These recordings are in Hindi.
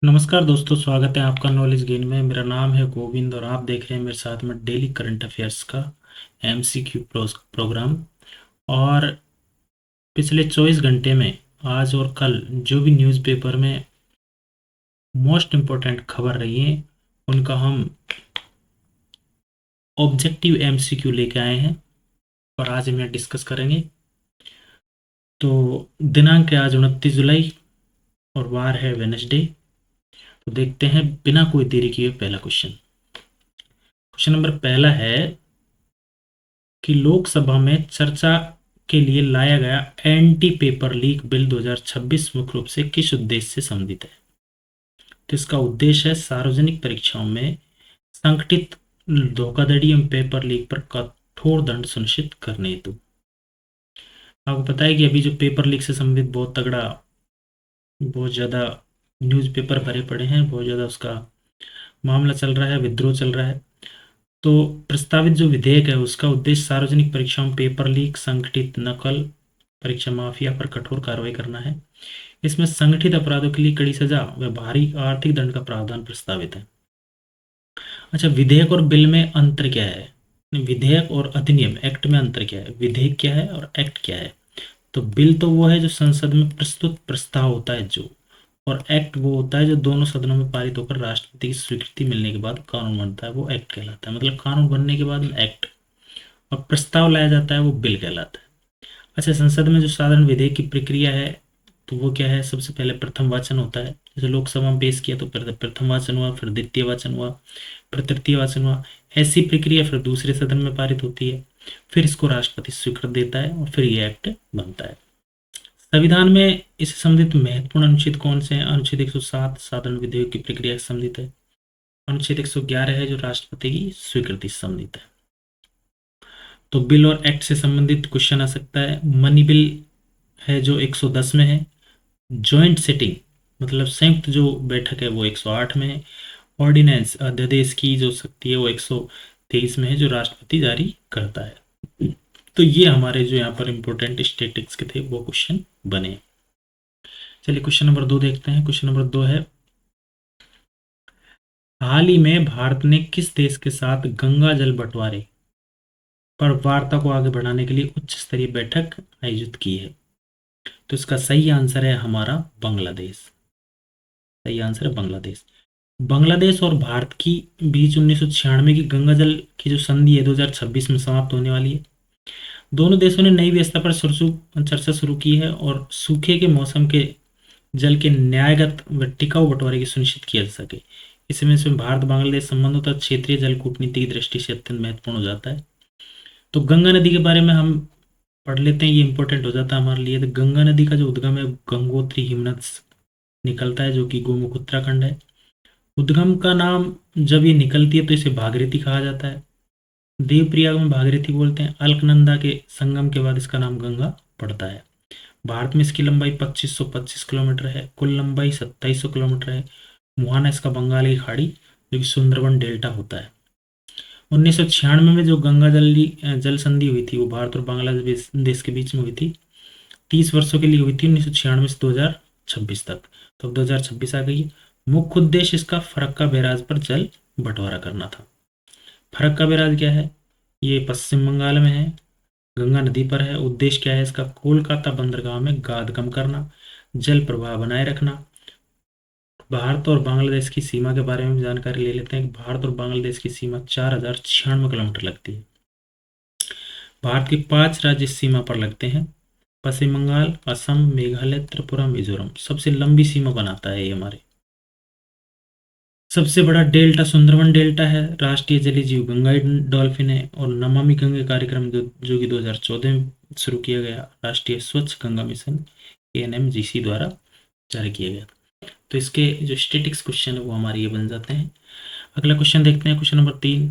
नमस्कार दोस्तों, स्वागत है आपका नॉलेज गेन में। मेरा नाम है गोविंद और आप देख रहे हैं मेरे साथ में डेली करंट अफेयर्स का एमसीक्यू प्रोग्राम। और पिछले 24 घंटे में आज और कल जो भी न्यूज़पेपर में मोस्ट इम्पोर्टेंट खबर रही है उनका हम ऑब्जेक्टिव एमसीक्यू लेके आए हैं और आज हम डिस्कस करेंगे। तो दिनांक है आज 29 जुलाई और वार है वेनसडे। तो देखते हैं बिना कोई देरी किए पहला क्वेश्चन। क्वेश्चन नंबर पहला है कि लोकसभा में चर्चा के लिए लाया गया एंटी पेपर लीक बिल 2026 मुख्य रूप से किस उद्देश्य से संबंधित है? तो इसका उद्देश्य है सार्वजनिक परीक्षाओं में संगठित धोखाधड़ी एवं पेपर लीक पर कठोर दंड सुनिश्चित करने हेतु। आपको पता है कि अभी जो पेपर लीक से संबंधित बहुत तगड़ा, बहुत ज़्यादा न्यूज़पेपर भरे पड़े हैं, बहुत ज़्यादा उसका मामला चल रहा है, विद्रोह चल रहा है। तो प्रस्तावित जो विधेयक है उसका उद्देश्य सार्वजनिक परीक्षाओं में पेपर लीक, संगठित नकल, परीक्षा माफिया पर कठोर कार्रवाई करना है। इसमें संगठित अपराधों के लिए कड़ी सजा व भारी आर्थिक दंड का प्रावधान प्रस्तावित है। अच्छा, विधेयक और बिल में अंतर क्या है? विधेयक और अधिनियम एक्ट में अंतर क्या है? विधेयक क्या है और एक्ट क्या है? तो बिल तो वो है जो संसद में प्रस्तुत प्रस्ताव होता है जो, और एक्ट वो होता है जो दोनों सदनों में पारित होकर राष्ट्रपति की स्वीकृति मिलने के बाद कानून बनता है, वो एक्ट कहलाता है। मतलब कानून बनने के बाद एक्ट, और प्रस्ताव लाया जाता है वो बिल कहलाता है। अच्छा, संसद में जो साधारण विधेयक की प्रक्रिया है तो वो क्या है? सबसे पहले प्रथम वाचन होता है। जैसे लोकसभा में पेश किया तो प्रथम वाचन हुआ, फिर द्वितीय वाचन हुआ, फिर तृतीय वाचन हुआ। ऐसी प्रक्रिया फिर दूसरे सदन में पारित होती है, फिर इसको राष्ट्रपति स्वीकृत देता है और फिर ये एक्ट बनता है। संविधान में इससे संबंधित महत्वपूर्ण अनुच्छेद कौन से हैं? अनुच्छेद 107 साधारण विधेयक की प्रक्रिया से संबंधित है। अनुच्छेद 111 है जो राष्ट्रपति की स्वीकृति से संबंधित है। तो बिल और एक्ट से संबंधित क्वेश्चन आ सकता है। मनी बिल है जो 110 में है। जॉइंट सिटिंग मतलब संयुक्त जो बैठक है वो 108 में है। ऑर्डिनेंस अध्यादेश की जो शक्ति है वो 123 में है जो राष्ट्रपति जारी करता है। तो ये हमारे जो यहाँ पर इंपॉर्टेंट स्टेटिक्स के थे वो क्वेश्चन बने। चलिए क्वेश्चन नंबर 2 देखते हैं। क्वेश्चन नंबर 2 है, हाल ही में भारत ने किस देश के साथ गंगा जल बंटवारे पर वार्ता को आगे बढ़ाने के लिए उच्च स्तरीय बैठक आयोजित की है? तो इसका सही आंसर है हमारा बांग्लादेश। सही आंसर है बांग्लादेश। बांग्लादेश और भारत की बीच 1996 की गंगा जल की जो संधि है 2026 में समाप्त होने वाली है। दोनों देशों ने नई व्यवस्था पर चर्चा शुरू की है और सूखे के मौसम के जल के न्यायगत व टिकाऊ बंटवारे की सुनिश्चित किया जा सके। इसमें भारत बांग्लादेश संबंधों तथा क्षेत्रीय जल कूटनीति की दृष्टि से अत्यंत महत्वपूर्ण हो जाता है। तो गंगा नदी के बारे में हम पढ़ लेते हैं, ये इंपॉर्टेंट हो जाता है हमारे लिए। तो गंगा नदी का जो उद्गम है गंगोत्री हिमनद निकलता है जो कि गोमुख उत्तराखंड है। उद्गम का नाम जब ये निकलती है तो इसे भागीरथी कहा जाता है। देवप्रयाग में भागीरथी बोलते हैं। अलकनंदा के संगम के बाद इसका नाम गंगा पड़ता है। भारत में इसकी लंबाई 2525 किलोमीटर है। कुल लंबाई 2700 किलोमीटर है। मुहाना इसका बंगाल की खाड़ी जो कि सुंदरबन डेल्टा होता है। 1996 में जो गंगा जल संधि हुई थी वो भारत और बांग्लादेश देश के बीच में हुई थी। 30 वर्षों के लिए हुई थी, 1996 से 2026 तक। तो अब 2026 आ गई है। मुख्य उद्देश्य इसका फरक्का बैराज पर जल बंटवारा करना था। फरक्का बैराज क्या है? ये पश्चिम बंगाल में है, गंगा नदी पर है। उद्देश्य क्या है इसका? कोलकाता बंदरगाह में गाद कम करना, जल प्रवाह बनाए रखना। भारत और बांग्लादेश की सीमा के बारे में भी जानकारी ले लेते हैं कि भारत और बांग्लादेश की सीमा 4096 किलोमीटर लगती है। भारत के 5 राज्य इस सीमा पर लगते हैं, पश्चिम बंगाल, असम, मेघालय, त्रिपुरा, मिजोरम। सबसे लंबी सीमा बनाता है ये हमारे। सबसे बड़ा डेल्टा सुंदरबन डेल्टा है। राष्ट्रीय जलीय जीव गंगाई डॉल्फिन है। और नमामि गंगे कार्यक्रम जो कि 2014 में शुरू किया गया, राष्ट्रीय स्वच्छ गंगा मिशन ANMGC द्वारा जारी किया गया। तो इसके जो स्टेटिक्स क्वेश्चन है वो हमारे ये बन जाते हैं। अगला क्वेश्चन देखते हैं, क्वेश्चन नंबर 3।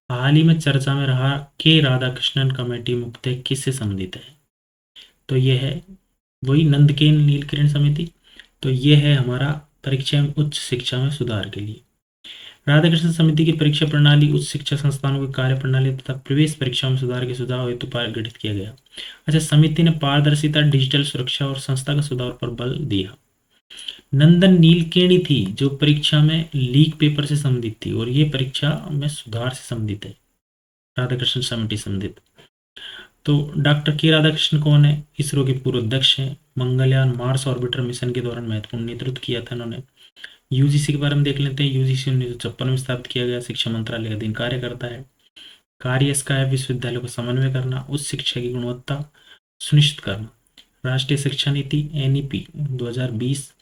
हाल ही में चर्चा में रहा के राधाकृष्णन कमेटी मुख्यतः किससे संबंधित है? तो ये है वही नंदकेन नीलकरण समिति। तो ये है हमारा परीक्षा में उच्च शिक्षा में सुधार के लिए। राधाकृष्णन समिति की परीक्षा प्रणाली, उच्च शिक्षा संस्थानों की कार्य प्रणाली तथा प्रवेश परीक्षाओं में सुधार के सुझाव हेतु गठित किया गया। अच्छा, समिति ने पारदर्शिता, डिजिटल सुरक्षा और संस्था का सुधार पर बल दिया। नंदन नीलकेणी थी जो परीक्षा में लीक पेपर से संबंधित थी, और ये परीक्षा में सुधार से संबंधित है, राधाकृष्ण समिति संबंधित। तो डॉक्टर के राधाकृष्णन कौन है? इसरो के पूर्व अध्यक्ष हैं। मंगलयान मार्स ऑर्बिटर मिशन के दौरान महत्वपूर्ण नेतृत्व किया था इन्होंने। यूजीसी के बारे में देख लेते हैं। यूजीसी 1956 में स्थापित किया गया, शिक्षा मंत्रालय के अधीन कार्य करता है। कार्य इसका है विश्वविद्यालयों को समन्वय करना, उच्च शिक्षा की गुणवत्ता सुनिश्चित करना। राष्ट्रीय शिक्षा नीति एनईपी 2020।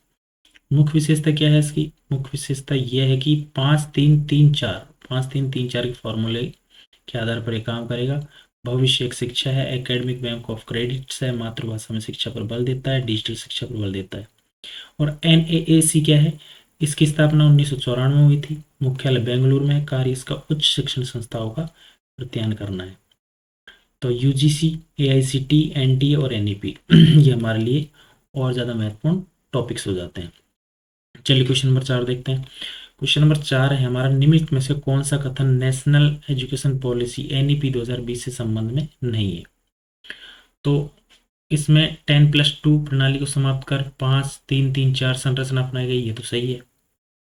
मुख्य विशेषता क्या है इसकी? मुख्य विशेषता यह है कि 5-3-3-4 के फॉर्मूले के आधार पर यह काम करेगा। भविष्य एक शिक्षा है, एकेडमिक बैंक ऑफ क्रेडिट्स है, मातृभाषा में शिक्षा पर बल देता है, डिजिटल शिक्षा पर बल देता है। और एनएएसी क्या है? इसकी स्थापना 1994 में हुई थी, मुख्यालय बेंगलुरु में है, कार्य इसका उच्च शिक्षण संस्थाओं का प्रत्यायन करना है। तो यूजीसी, एआईसीटी, एनटीए और एनईपी ये हमारे लिए और ज़्यादा महत्वपूर्ण टॉपिक्स हो जाते हैं। चलिए क्वेश्चन नंबर 4 देखते हैं। क्वेश्चन नंबर 4 है हमारा, निम्नलिखित में से कौन सा कथन नेशनल एजुकेशन पॉलिसी एनईपी 2020 से संबंध में नहीं है? तो इसमें 10+2 प्रणाली को समाप्त कर 5-3-3-4 संरचना अपनाई गई, ये तो सही है।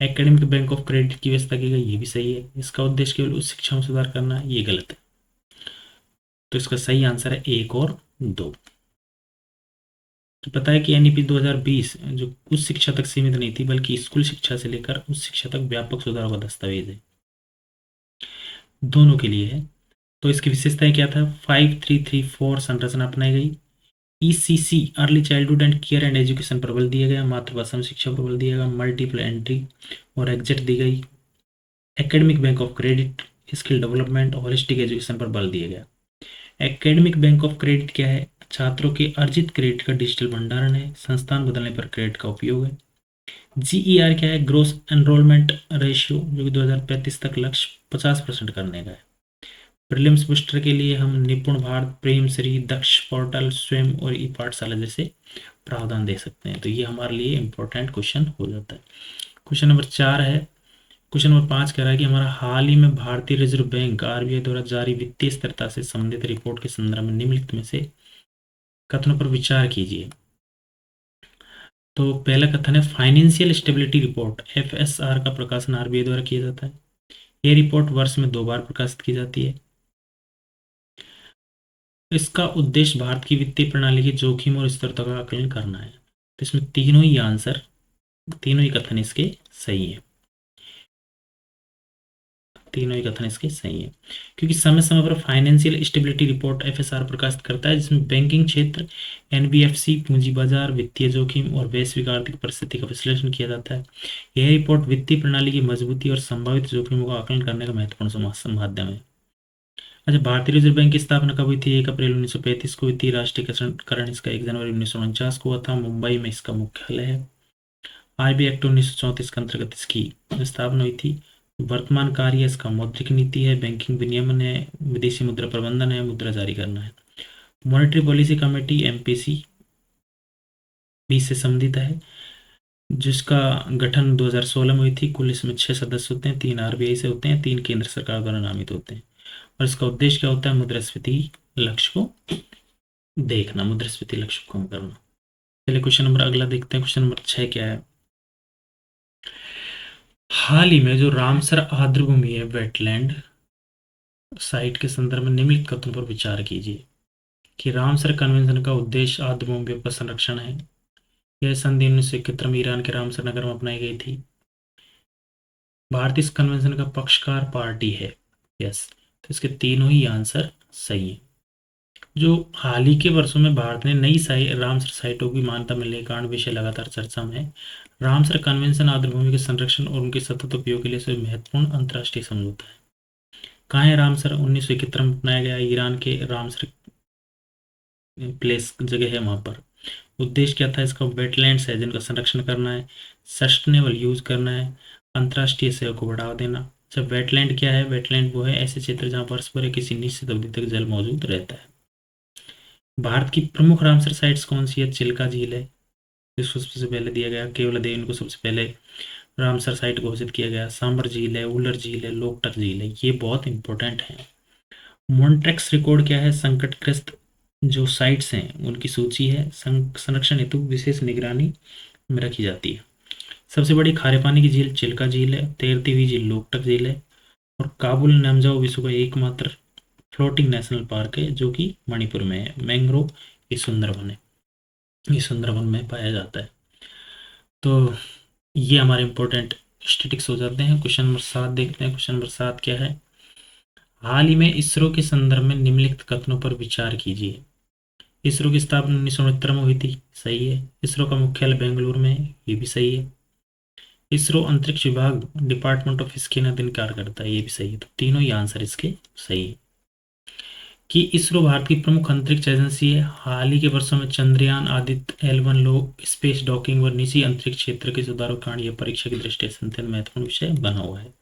एकेडमिक बैंक ऑफ क्रेडिट की व्यवस्था की गई, ये भी सही है। इसका उद्देश्य केवल उच्च शिक्षा में सुधार करना है, ये गलत है। तो इसका सही आंसर है 1 और 2। तो पता है कि एनईपी 2020 जो उच्च शिक्षा तक सीमित नहीं थी, बल्कि स्कूल शिक्षा से लेकर उच्च शिक्षा तक व्यापक सुधार का दस्तावेज है, दोनों के लिए है। तो इसकी विशेषताएं क्या था? 5-3-3-4 संरचना अपनाई गई। ECC early childhood and care and education पर बल दिया गया, मातृभाषा में शिक्षा पर बल दिया गया, मल्टीपल एंट्री और एग्जिट दी गई। Academic bank of credit, skill development और होलिस्टिक एजुकेशन पर बल दिया गया। एकेडमिक बैंक ऑफ क्रेडिट क्या है? छात्रों के अर्जित क्रेडिट का डिजिटल भंडारण है, संस्थान बदलने पर क्रेडिट का उपयोग है। जीईआर क्या है? ग्रोस एनरोलमेंट रेशियो, जो कि 2035 तक लक्ष्य 50% करने का है। प्रीलिम्स बूस्टर के लिए हम निपुण भारत, प्रेम श्री, दक्ष पोर्टल, स्वयं और ई पाठशाला जैसे प्रावधान दे सकते हैं। तो ये हमारे लिए इंपॉर्टेंट क्वेश्चन हो जाता है। क्वेश्चन नंबर 4 है। क्वेश्चन नंबर 5 कह रहा है कि हमारा हाल ही में भारतीय रिजर्व बैंक आरबीआई द्वारा जारी वित्तीय स्थिरता से संबंधित रिपोर्ट के संदर्भ में निम्नलिखित में से कथनों पर विचार कीजिए। तो पहला कथन है, फाइनेंशियल स्टेबिलिटी रिपोर्ट एफएसआर का प्रकाशन आरबीआई द्वारा किया जाता है। यह रिपोर्ट वर्ष में 2 बार प्रकाशित की जाती है। इसका उद्देश्य भारत की वित्तीय प्रणाली की जोखिम और स्थिरता का आकलन करना है। तो इसमें तीनों ही आंसर, तीनों ही कथन इसके सही है। तीनों ही कथन इसके सही है, क्योंकि समय समय पर फाइनेंशियल स्टेबिलिटी रिपोर्ट एफएसआर प्रकाशित करता है, जिसमें बैंकिंग क्षेत्र, एनबीएफसी, पूंजी बाजार, वित्तीय जोखिम और वैश्विक आर्थिक परिस्थिति का विश्लेषण किया जाता है। यह रिपोर्ट वित्तीय प्रणाली की मजबूती और संभावित जोखिमों का आकलन करने का महत्वपूर्ण माध्यम है। अच्छा, भारतीय रिजर्व बैंक की स्थापना कब हुई थी? 1 अप्रैल 1935 को हुई थी। राष्ट्रीयकरण इसका 1 जनवरी 1949 को हुआ था। मुंबई में इसका मुख्यालय है। आरबीआई एक्ट 1934 के अंतर्गत इसकी स्थापना हुई थी। वर्तमान कार्य इसका मौद्रिक नीति है, बैंकिंग विनियमन है, विदेशी मुद्रा प्रबंधन है, मुद्रा जारी करना है। मॉनेटरी पॉलिसी कमेटी एमपीसी 20 से संबंधित है, जिसका गठन 2016 में हुई थी। कुल इसमें 6 सदस्य होते हैं, 3 आरबीआई से होते हैं, 3 केंद्र सरकार द्वारा नामित होते हैं। और इसका उद्देश्य क्या होता है? मुद्रास्फीति लक्ष्य को देखना, मुद्रास्फीति लक्ष्य को कम करना। चलिए क्वेश्चन नंबर अगला देखते हैं। क्वेश्चन नंबर 6 क्या है? हाल ही में जो रामसर आर्द्रभूमि है, वेटलैंड साइट के संदर्भ में निम्नलिखित कथनों पर विचार कीजिए कि रामसर कन्वेंशन का उद्देश्य आर्द्रभूमि का संरक्षण है। यह संधि 1971 में ईरान के रामसर नगर में अपनाई गई थी। भारत इस कन्वेंशन का पक्षकार पार्टी है। यस, तो इसके तीनों ही आंसर सही है। जो हाल ही के वर्षों में भारत ने नई रामसर साइटों की मान्यता मिलने के कारण विषय लगातार चर्चा में है। रामसर कन्वेंशन आर्द्रभूमि के संरक्षण और उनके सतत उपयोग के लिए सभी महत्वपूर्ण अंतर्राष्ट्रीय समझौता है। कहाँ है रामसर? 1971 में अपनाया गया, ईरान के रामसर प्लेस जगह है वहाँ पर। उद्देश्य क्या था इसका? वेटलैंड्स है जिनका संरक्षण करना है, सस्टेनेबल यूज करना है, अंतर्राष्ट्रीय सहयोग को बढ़ावा देना। जब वेटलैंड क्या है? वेटलैंड वो है ऐसे क्षेत्र जहाँ वर्ष भर या किसी निश्चित अवधि तक जल मौजूद रहता है। भारत की प्रमुख रामसर साइट्स कौन सी है? चिल्का झील है, जिसको सबसे पहले दिया गया, केवलादेव को सबसे पहले रामसर साइट घोषित किया गया। सांबर झील है, उलर झील है, लोकटक झील है, ये बहुत इंपॉर्टेंट है। मॉन्ट्रेक्स रिकॉर्ड क्या है? संकटग्रस्त जो साइट्स हैं उनकी सूची है, संरक्षण हेतु विशेष निगरानी में रखी जाती है। सबसे बड़ी खारे पानी की झील चिल्का झील है, तैरती हुई झील लोकटक झील है, और काबुल नामजाओ विश्व का एकमात्र फ्लोटिंग नेशनल पार्क है जो कि मणिपुर में है। मैंग्रोव ये सुंदरबन है, ये सुंदरबन में पाया जाता है। तो ये हमारे इंपॉर्टेंट स्टेटिक्स हो जाते हैं। क्वेश्चन नंबर 7 देखते हैं। क्वेश्चन नंबर 7 क्या है? हाल ही में इसरो के संदर्भ में निम्नलिखित कथनों पर विचार कीजिए। इसरो की स्थापना 1969 में हुई थी, सही है। इसरो का मुख्यालय बेंगलुरु में है, ये भी सही है। इसरो अंतरिक्ष विभाग डिपार्टमेंट ऑफ इसके अधीन कार्य करता है, ये भी सही है। तो तीनों ही आंसर इसके सही है। कि इसरो भारत की प्रमुख अंतरिक्ष एजेंसी है। हाल ही के वर्षों में चंद्रयान, आदित्य L1 लो स्पेस डॉकिंग व निजी अंतरिक्ष क्षेत्र के सुधारों के कारण यह परीक्षा की दृष्टि से अत्यंत महत्वपूर्ण विषय बना हुआ है।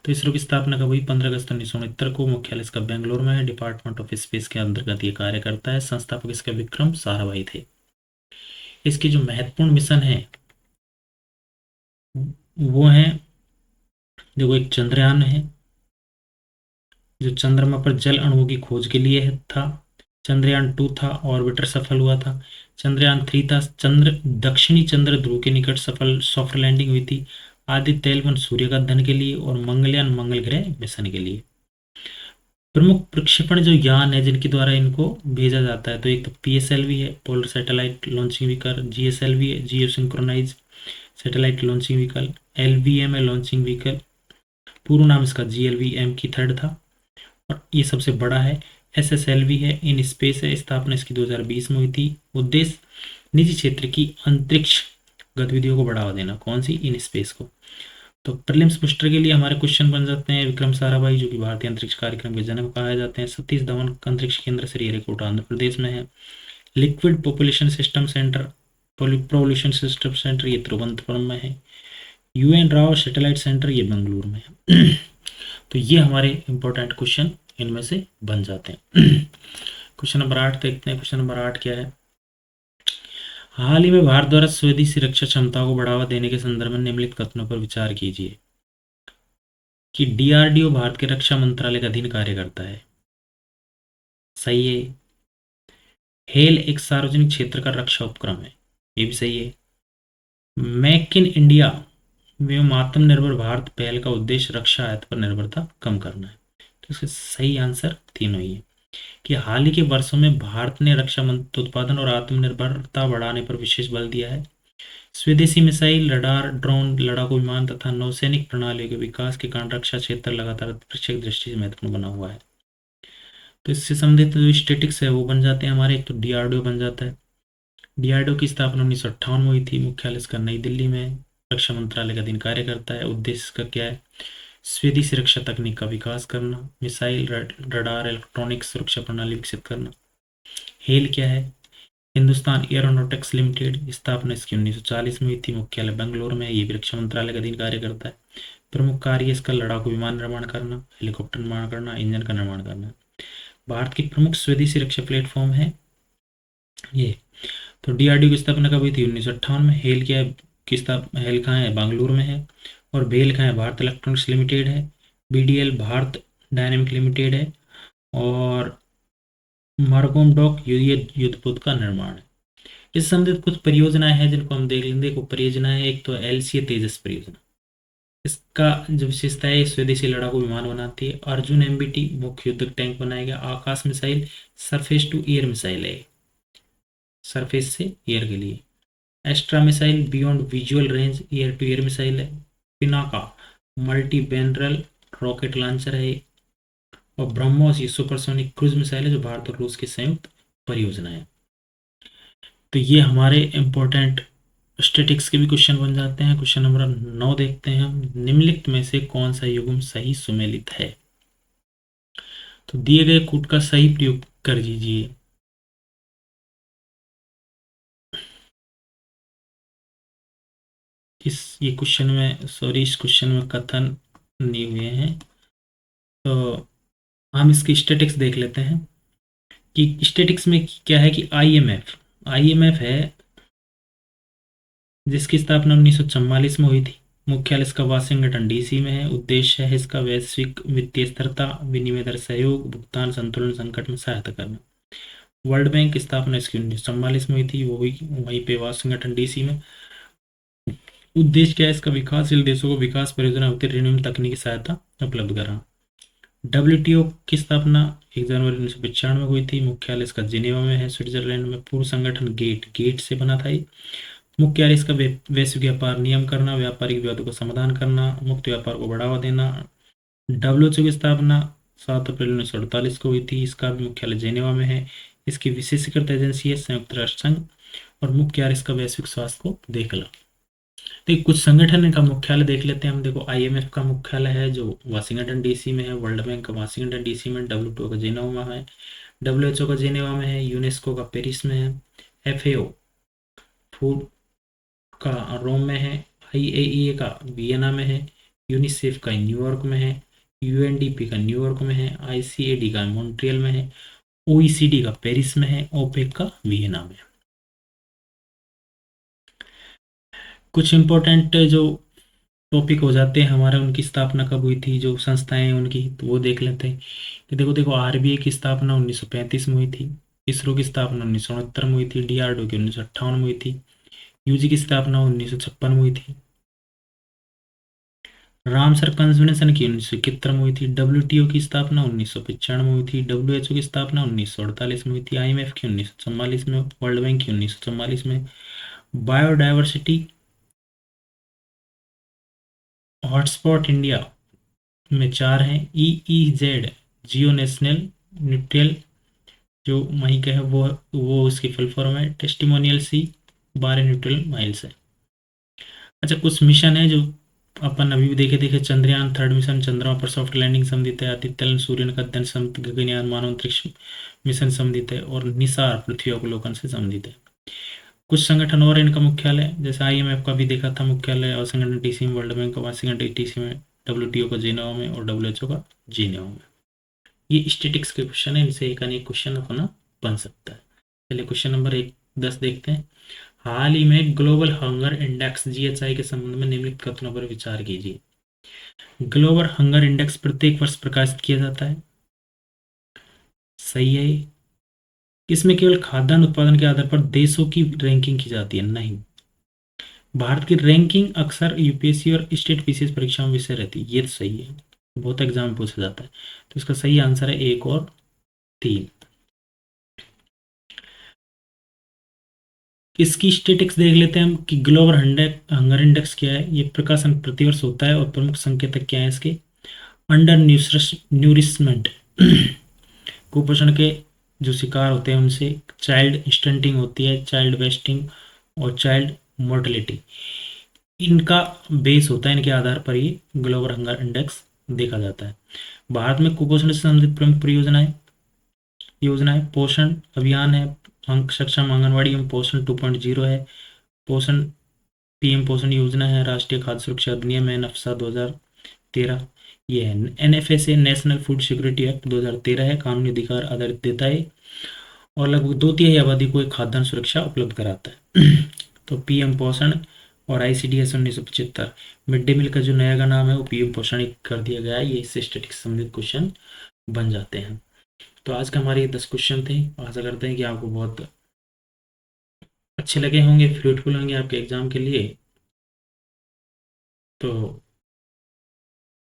तो इसरो की स्थापना कब हुई? 15 अगस्त 1969 को। मुख्यालय इसका बेंगलोर में है। डिपार्टमेंट ऑफ स्पेस के अंतर्गत ये कार्य करता है। संस्थापक इसके विक्रम साराभाई थे। इसके जो महत्वपूर्ण मिशन है वो है, देखो, एक चंद्रयान है जो चंद्रमा पर जल अणुओं की खोज के लिए था। चंद्रयान 2 था, ऑर्बिटर सफल हुआ था। चंद्रयान 3 था, दक्षिणी चंद्र ध्रुव के निकट सफल सॉफ्ट लैंडिंग हुई थी। आदित्य L1 सूर्य का अध्ययन के लिए, और मंगलयान मंगल ग्रह मिशन के लिए। प्रमुख प्रक्षेपण जो यान है जिनके द्वारा इनको भेजा जाता है, तो एक तो PSLV है, polar satellite launching vehicle. GSLV है, geo synchronise satellite launching vehicle. LVM है, लॉन्चिंग व्हीकल। पूर्ण नाम इसका GLVM की थर्ड था, और ये सबसे बड़ा है। SSLV है, इन स्पेस है, स्थापना इसकी 2020 में हुई थी। उद्देश्य निजी क्षेत्र की अंतरिक्ष गतिविधियों को बढ़ावा देना। कौन सी? इन स्पेस को। तो प्रीलिम्स पुस्टर के लिए हमारे क्वेश्चन बन जाते हैं। विक्रम साराभाई जो कि भारतीय अंतरिक्ष कार्यक्रम के जनक कहा जाते हैं। सतीश धवन अंतरिक्ष केंद्र श्रीहरिकोटा आंध्र प्रदेश में है। Liquid population system centre, pollution system centre, ये तिरुवनंतपुरम में है। UN राव सैटेलाइट सेंटर, ये बेंगलुरु में है। तो ये हमारे इंपॉर्टेंट क्वेश्चन इनमें से बन जाते हैं। क्वेश्चन नंबर 8 देखते हैं। क्वेश्चन नंबर 8 क्या है? हाल ही में भारत द्वारा स्वदेशी रक्षा क्षमता को बढ़ावा देने के संदर्भ में निम्नलिखित कथनों पर विचार कीजिए। कि DRDO भारत के रक्षा मंत्रालय के अधीन कार्य करता है, सही है। हेल एक सार्वजनिक क्षेत्र का रक्षा उपक्रम है, ये भी सही है। मेक इन इंडिया एवं आत्मनिर्भर भारत पहल का उद्देश्य रक्षा आयात पर निर्भरता कम करना है। तो इसके सही आंसर तीनों ही है। कि हाल ही के वर्षों में भारत ने रक्षा उत्पादन और आत्मनिर्भरता बढ़ाने पर विशेष बल दिया है। स्वदेशी मिसाइल, रडार, ड्रोन, लड़ाकू विमान तथा नौसैनिक प्रणालियों के विकास के कारण रक्षा क्षेत्र लगातार भविष्य की दृष्टि से महत्वपूर्ण बना हुआ है। तो इससे संबंधित जो स्टेटिक्स है वो बन जाते हैं हमारे। एक तो DRDO बन जाता है। DRDO की स्थापना 1958 में हुई थी। मुख्यालय इसका नई दिल्ली में है। रक्षा मंत्रालय का अधीन कार्य करता है। उद्देश्य इसका क्या है? स्वदेशी रक्षा तकनीक का विकास करना, मिसाइल, रडार, इलेक्ट्रॉनिक सुरक्षा प्रणाली विकसित करना। हेल क्या है? हिंदुस्तान एरोनॉटिक्स लिमिटेड, स्थापना इसकी 1940 में हुई थी। मुख्यालय बेंगलुरु में है। ये भी रक्षा मंत्रालय का अधीन कार्य करता है। प्रमुख कार्य इसका लड़ाकू विमान निर्माण करना, हेलीकॉप्टर निर्माण करना, इंजन का निर्माण करना। भारत की प्रमुख स्वदेशी रक्षा प्लेटफॉर्म है ये। तो DRDO की स्थापना कब हुई थी? 1958 में। हेल क्या है? हेल कहाँ है? बेंगलुरु में है। और बेल कहाँ है? भारत इलेक्ट्रॉनिक्स लिमिटेड है। BDL भारत डायनेमिक लिमिटेड है। और मार्गोम डॉक युद्धपोत का निर्माण है। इससे संबंधित कुछ परियोजनाएं हैं जिनको हम देख लेंगे। देखो, परियोजना है एक तो LCA तेजस परियोजना। इसका जो विशेषता है, स्वदेशी लड़ाकू विमान बनाती है। अर्जुन MBT मुख्य युद्धक टैंक बनाएगा। Akash missile, surface to air missile है, सरफेस से एयर के लिए। Astra missile beyond visual range, air to air missile है। Pinaka multi barrel rocket launcher है। और ब्रह्मोस ये सुपरसोनिक क्रूज मिसाइल है जो भारत और रूस की संयुक्त परियोजना है। तो ये हमारे इंपॉर्टेंट स्टैटिक्स के भी क्वेश्चन बन जाते हैं। क्वेश्चन नंबर 9 देखते हैं हम। निम्नलिखित में से कौन सा युग्म सही सुमेलित है? तो दिए गए कूट का सही प्रयोग कर दीजिए। ये क्वेश्चन में, सॉरी, इस क्वेश्चन में कथन नहीं हुए हैं। तो हम इसकी स्टैटिक्स देख लेते हैं। कि स्टैटिक्स में क्या है? कि IMF है जिसकी स्थापना 1944 में हुई थी। मुख्यालय इसका वाशिंगटन DC में है। उद्देश्य है इसका वैश्विक वित्तीय स्थिरता, विनिमय दर सहयोग, भुगतान संतुलन संकट में सहायता करना। वर्ल्ड बैंक की स्थापना इसकी 1944 में हुई थी, वो भी वहीं पे वाशिंगटन DC में। उद्देश्य क्या है इसका? विकासशील देशों को विकास परियोजना वित्तीय ऋण एवं तकनीकी सहायता उपलब्ध कराना। डब्ल्यूटीओ की स्थापना 1 जनवरी 1995 में हुई थी। मुख्यालय इसका जिनेवा में है, स्विट्जरलैंड में। पूर्व संगठन गेट से बना था ये। मुख्य कार्य इसका वैश्विक व्यापार नियम करना, व्यापारिक विवादों का समाधान करना, मुक्त व्यापार को बढ़ावा देना। डब्ल्यूएचओ की स्थापना 7 अप्रैल 1948 को हुई थी। इसका भी मुख्यालय जेनेवा में है। इसकी विशेषीकृत एजेंसी है संयुक्त राष्ट्र संघ, और मुख्य कार्य इसका वैश्विक स्वास्थ्य को देखना। देखिए कुछ संगठन का मुख्यालय देख लेते हैं हम। देखो आईएमएफ का मुख्यालय है जो वाशिंगटन डीसी में है। वर्ल्ड बैंक का वाशिंगटन डीसी में। डब्ल्यूटीओ का जेनेवा में है। डब्ल्यूएचओ का जेनेवा में है। यूनेस्को का पेरिस में है। एफएओ फूड का रोम में है। आईएईए का वियना में है। यूनिसेफ का न्यूयॉर्क में है। यूएनडीपी का न्यूयॉर्क में है। आईसीएडी का मॉन्ट्रियल में है। ओईसीडी का पेरिस में है। ओपेक का वियना में। कुछ इंपॉर्टेंट जो टॉपिक हो जाते हैं हमारे, उनकी स्थापना कब हुई थी, जो संस्थाएं हैं उनकी, तो वो देख लेते हैं कि देखो आरबीआई की स्थापना 1935 में हुई थी। इसरो की स्थापना 1969 में हुई थी। डीआरडीओ की 1958 में हुई थी। यूजी की स्थापना 1956 में हुई थी। रामसर कन्वेंशन की 1971 में हुई थी। डब्ल्यूटीओ की स्थापना 1995 में हुई थी। डब्ल्यूएचओ की स्थापना 1948 में हुई थी। आईएमएफ की 1944 में। वर्ल्ड बैंक की 1944 में। बायोडायवर्सिटी हॉटस्पॉट इंडिया में 4 हैं। EEZ जियो नेशनल न्यूट्रियल जो वहीं का है, वो उसकी फुल फॉर्म है। टेस्टिमोनियल सी 12 न्यूट्रियल माइल्स है। अच्छा कुछ मिशन है जो अपन अभी भी देखे चंद्रयान 3 मिशन चंद्रमा पर सॉफ्ट लैंडिंग संबंधित है। आदित्यन सूर्य का अध्ययन संबंधित, गगनयान मानव अंतरिक्ष मिशन संबंधित है। और निसार पृथ्वी अवलोकन से संबंधित है। कुछ संगठन और इनका मुख्यालय, जैसे आईएमएफ का भी देखा था मुख्यालय वाशिंगटन डीसी में। वर्ल्ड बैंक का वाशिंगटन डीसी में। डब्ल्यूटीओ का जेनेवा में। और डब्ल्यूएचओ का जेनेवा में। ये स्टेटिक्स के क्वेश्चन है, इनसे एक अनेक क्वेश्चन अपना बन सकता है। चलिए क्वेश्चन नंबर 10 देखते हैं। हाल ही में ग्लोबल हंगर इंडेक्स जीएचआई के संबंध में निम्नलिखित कथनों पर विचार कीजिए। ग्लोबल हंगर इंडेक्स प्रत्येक वर्ष प्रकाशित किया जाता है, सही है। इसमें केवल खाद्यान्न उत्पादन के आधार पर देशों की रैंकिंग की जाती है, नहीं। भारत की रैंकिंग अक्सर यूपीएससी और स्टेट पीसीएस परीक्षाओं में विषय रहती है, ये तो सही है, बहुत एग्जाम में पूछा जाता है। तो इसका सही आंसर है 1 और 3। इसकी स्टेटिक्स देख लेते हैं हम कि ग्लोबल हंगर इंडेक्स क्या है। ये प्रकाशन प्रतिवर्ष होता है और प्रमुख संकेतक क्या है इसके? अंडर न्यूरिशमेंट कुपोषण के जो शिकार होते हैं उनसे, चाइल्ड स्टंटिंग होती है, चाइल्ड वेस्टिंग और चाइल्ड मोर्टेलिटी, इनका बेस होता है, इनके आधार पर ये ग्लोबल हंगर इंडेक्स देखा जाता है। भारत में कुपोषण से संबंधित प्रमुख योजनाएं पोषण अभियान है, अंक सक्षम आंगनवाड़ी एवं पोषण 2.0 है, पोषण पीएम पोषण योजना है, राष्ट्रीय खाद्य सुरक्षा अधिनियम है नफसा 2013, ये है NFSA national food security act 2013 है, कानूनी अधिकार आधारित देता है और लगभग 2/3 आबादी को एक खाद्यान्न सुरक्षा उपलब्ध कराता है। तो पीएम पोषण और आईसीडीएस 1975 मिड डे मील का जो नया नाम है वो पीएम पोषण कर दिया गया है। ये इससे स्टैटिस्टिक्स संबंधित क्वेश्चन बन जाते हैं। तो आज का हमारे 10 क्वेश्चन थे। आशा करते हैं कि आपको बहुत अच्छे लगे होंगे, फ्रूटफुल होंगे आपके एग्जाम के लिए। तो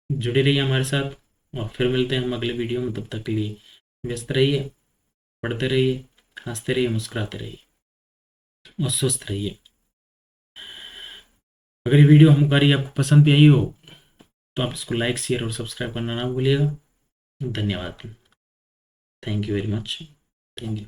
जुड़े रहिए हमारे साथ और फिर मिलते हैं हम अगले वीडियो में। तब तक के लिए व्यस्त रहिए, पढ़ते रहिए, हंसते रहिए, मुस्कुराते रहिए और स्वस्थ रहिए। अगर ये वीडियो हमारी आपको पसंद भी आई हो तो आप इसको लाइक शेयर और सब्सक्राइब करना ना भूलिएगा। धन्यवाद। Thank you very much. Thank you.